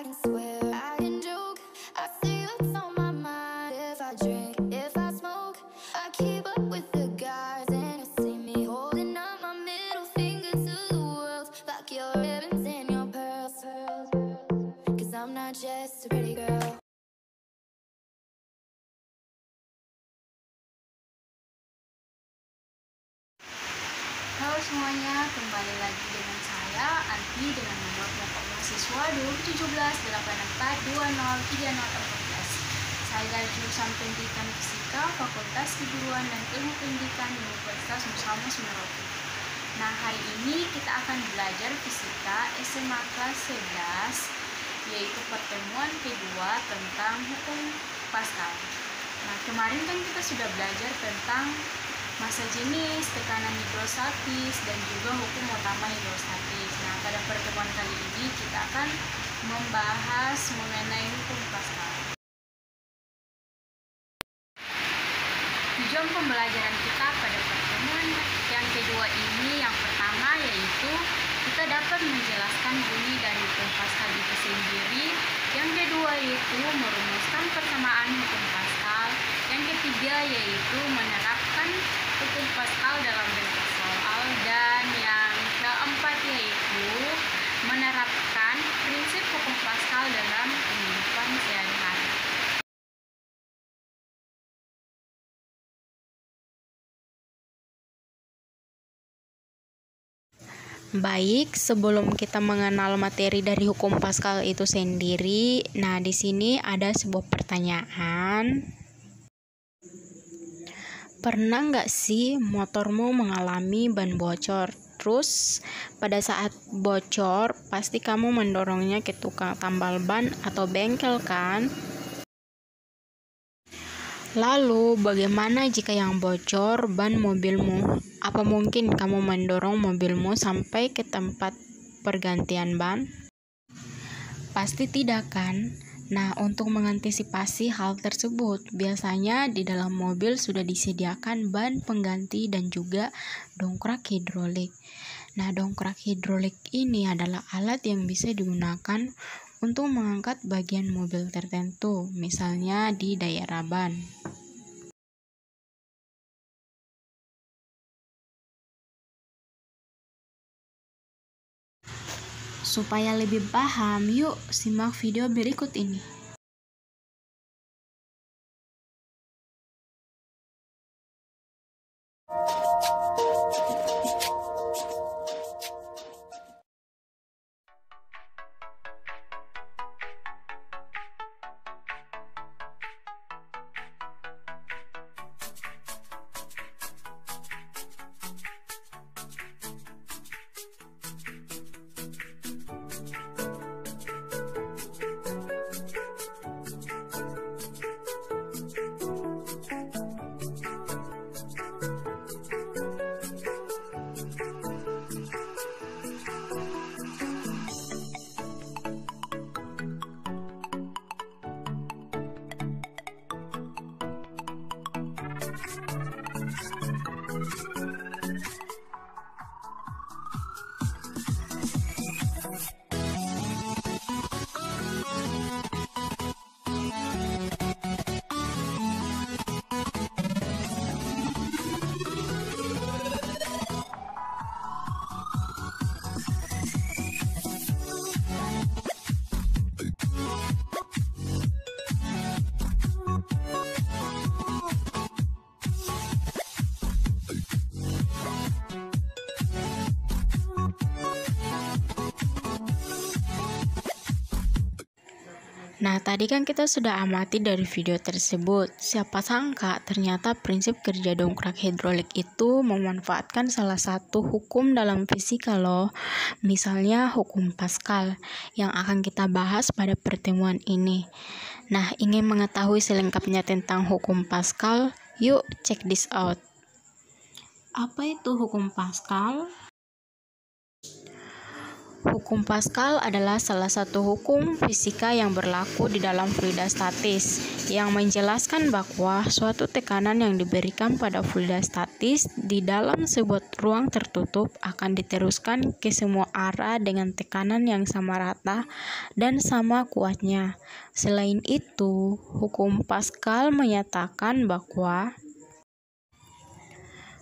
can swear, I can joke. I say what's on my mind. If I drink, if I smoke, I keep up with the guys, and you see me holding up my middle finger to the world. Like your ribbons and your pearls. 'Cause I'm not just a pretty girl. Halo semuanya, kembali lagi dengan saya Anti dengan nomor pokok mahasiswa 2017-84203014. Saya dari jurusan Pendidikan Fisika, Fakultas Keguruan dan Ilmu Pendidikan Universitas Musama Semeroke. Nah, hari ini kita akan belajar fisika SMA kelas 11, yaitu pertemuan kedua tentang hukum Pascal. Nah, kemarin kan kita sudah belajar tentang massa jenis, tekanan hidrostatis, dan juga hukum utama hidrostatis. Nah, pada pertemuan kali ini kita akan membahas mengenai hukum Pascal. Tujuan pembelajaran kita pada pertemuan yang kedua ini, yang pertama yaitu kita dapat menjelaskan bunyi dari hukum Pascal itu sendiri. Yang kedua yaitu merumuskan persamaan hukum Pascal. Yang ketiga yaitu menerapkan hukum Pascal dalam bentuk soal, dan yang keempat yaitu menerapkan prinsip hukum Pascal dalam kehidupan sehari-hari. Baik, sebelum kita mengenal materi dari hukum Pascal itu sendiri, nah di sini ada sebuah pertanyaan. Pernah nggak sih motormu mengalami ban bocor? Terus pada saat bocor, pasti kamu mendorongnya ke tukang tambal ban atau bengkel kan? Lalu bagaimana jika yang bocor ban mobilmu? Apa mungkin kamu mendorong mobilmu sampai ke tempat pergantian ban? Pasti tidak kan? Nah, untuk mengantisipasi hal tersebut, biasanya di dalam mobil sudah disediakan ban pengganti dan juga dongkrak hidrolik. Nah, dongkrak hidrolik ini adalah alat yang bisa digunakan untuk mengangkat bagian mobil tertentu, misalnya di daerah ban. Supaya lebih paham, yuk simak video berikut ini. Nah, tadi kan kita sudah amati dari video tersebut. Siapa sangka ternyata prinsip kerja dongkrak hidrolik itu memanfaatkan salah satu hukum dalam fisika loh. Misalnya hukum Pascal yang akan kita bahas pada pertemuan ini. Nah, ingin mengetahui selengkapnya tentang hukum Pascal? Yuk check this out. Apa itu hukum Pascal? Hukum Pascal adalah salah satu hukum fisika yang berlaku di dalam fluida statis, yang menjelaskan bahwa suatu tekanan yang diberikan pada fluida statis di dalam sebuah ruang tertutup akan diteruskan ke semua arah dengan tekanan yang sama rata dan sama kuatnya. Selain itu, hukum Pascal menyatakan bahwa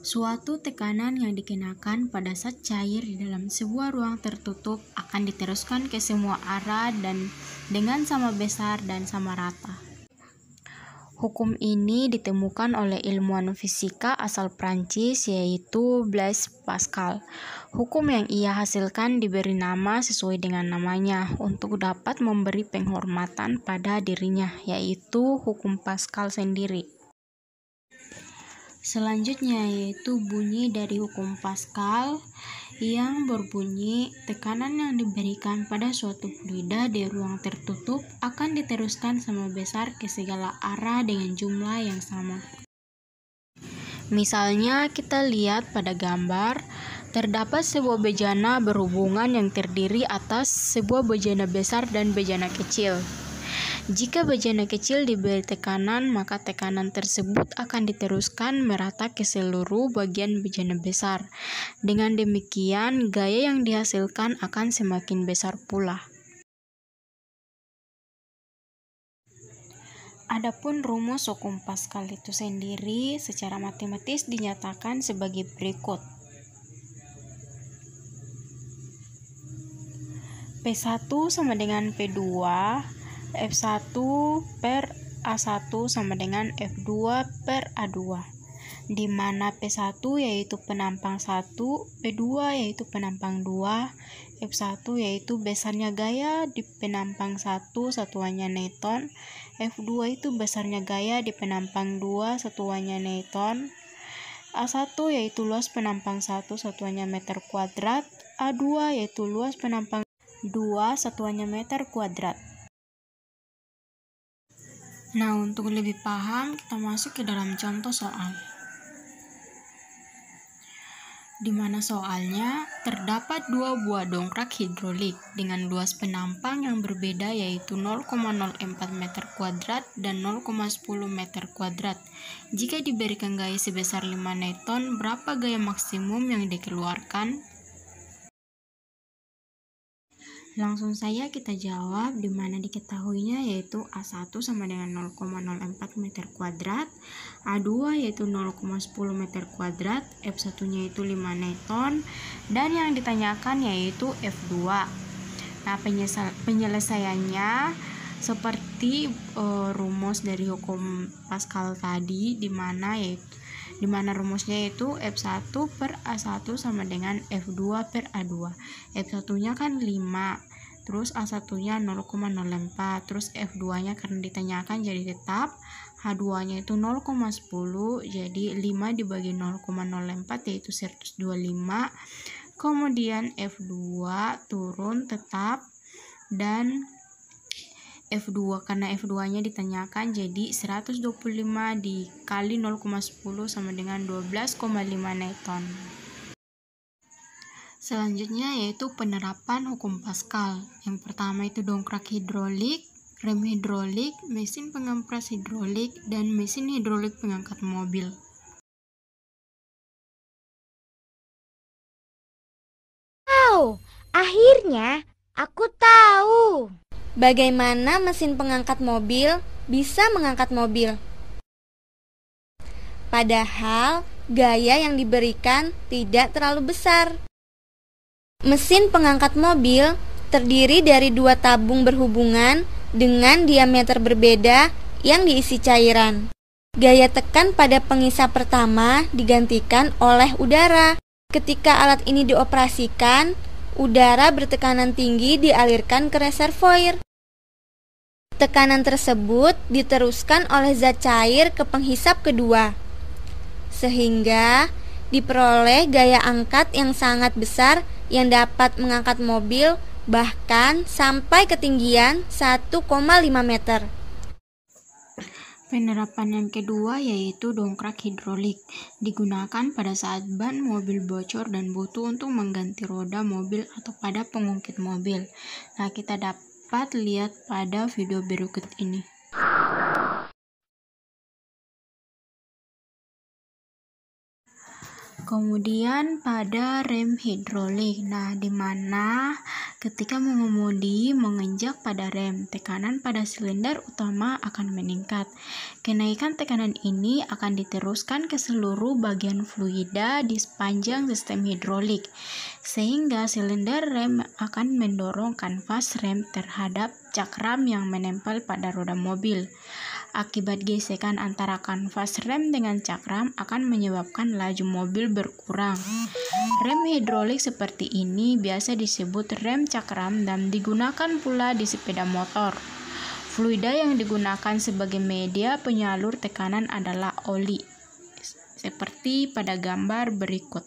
suatu tekanan yang dikenakan pada zat cair di dalam sebuah ruang tertutup akan diteruskan ke semua arah dan dengan sama besar dan sama rata. Hukum ini ditemukan oleh ilmuwan fisika asal Prancis yaitu Blaise Pascal. Hukum yang ia hasilkan diberi nama sesuai dengan namanya untuk dapat memberi penghormatan pada dirinya, yaitu hukum Pascal sendiri. Selanjutnya yaitu bunyi dari hukum Pascal yang berbunyi tekanan yang diberikan pada suatu fluida di ruang tertutup akan diteruskan sama besar ke segala arah dengan jumlah yang sama. Misalnya kita lihat pada gambar, terdapat sebuah bejana berhubungan yang terdiri atas sebuah bejana besar dan bejana kecil. Jika bejana kecil diberi tekanan, maka tekanan tersebut akan diteruskan merata ke seluruh bagian bejana besar. Dengan demikian, gaya yang dihasilkan akan semakin besar pula. Adapun rumus hukum Pascal itu sendiri secara matematis dinyatakan sebagai berikut. P1 sama dengan P2, F1 per A1 sama dengan F2 per A2, di mana P1 yaitu penampang 1, P2 yaitu penampang 2, F1 yaitu besarnya gaya di penampang 1 satuannya Newton, F2 itu besarnya gaya di penampang 2 satuannya Newton, A1 yaitu luas penampang 1 satuannya meter kuadrat, A2 yaitu luas penampang 2 satuannya meter kuadrat. Nah, untuk lebih paham, kita masuk ke dalam contoh soal. Di mana soalnya terdapat dua buah dongkrak hidrolik dengan luas penampang yang berbeda yaitu 0,04 meter kuadrat dan 0,10 meter kuadrat. Jika diberikan gaya sebesar 5 Newton, berapa gaya maksimum yang dikeluarkan? Langsung saja kita jawab, di mana diketahuinya yaitu A1 sama dengan 0,04 meter kuadrat, A2 yaitu 0,10 meter kuadrat, F1-nya itu 5 Newton, dan yang ditanyakan yaitu F2. Nah, penyelesaiannya seperti rumus dari hukum Pascal tadi, di mana rumusnya itu F1 per A1 sama dengan F2 per A2. F1-nya kan 5, terus A1-nya 0,04, terus F2-nya karena ditanyakan jadi tetap, H2-nya itu 0,10, jadi 5 dibagi 0,04 yaitu 125, kemudian F2 turun tetap, dan F2 karena F2 nya ditanyakan jadi 125 dikali 0,10 sama dengan 12,5 Newton. Selanjutnya yaitu penerapan hukum Pascal. Yang pertama itu dongkrak hidrolik, rem hidrolik, mesin pengompres hidrolik, dan mesin hidrolik pengangkat mobil. Wow, akhirnya aku tahu bagaimana mesin pengangkat mobil bisa mengangkat mobil. Padahal gaya yang diberikan tidak terlalu besar. Mesin pengangkat mobil terdiri dari dua tabung berhubungan dengan diameter berbeda yang diisi cairan. Gaya tekan pada pengisap pertama digantikan oleh udara. Ketika alat ini dioperasikan, udara bertekanan tinggi dialirkan ke reservoir. Tekanan tersebut diteruskan oleh zat cair ke penghisap kedua, sehingga diperoleh gaya angkat yang sangat besar yang dapat mengangkat mobil bahkan sampai ketinggian 1,5 meter. Penerapan yang kedua yaitu dongkrak hidrolik. Digunakan pada saat ban mobil bocor dan butuh untuk mengganti roda mobil atau pada pengungkit mobil. Nah, kita dapat lihat pada video berikut ini. Kemudian pada rem hidrolik. Nah, di mana ketika mengemudi menginjak pada rem, tekanan pada silinder utama akan meningkat. Kenaikan tekanan ini akan diteruskan ke seluruh bagian fluida di sepanjang sistem hidrolik, sehingga silinder rem akan mendorong kanvas rem terhadap cakram yang menempel pada roda mobil. Akibat gesekan antara kanvas rem dengan cakram akan menyebabkan laju mobil berkurang. Rem hidrolik seperti ini biasa disebut rem cakram dan digunakan pula di sepeda motor. Fluida yang digunakan sebagai media penyalur tekanan adalah oli, seperti pada gambar berikut.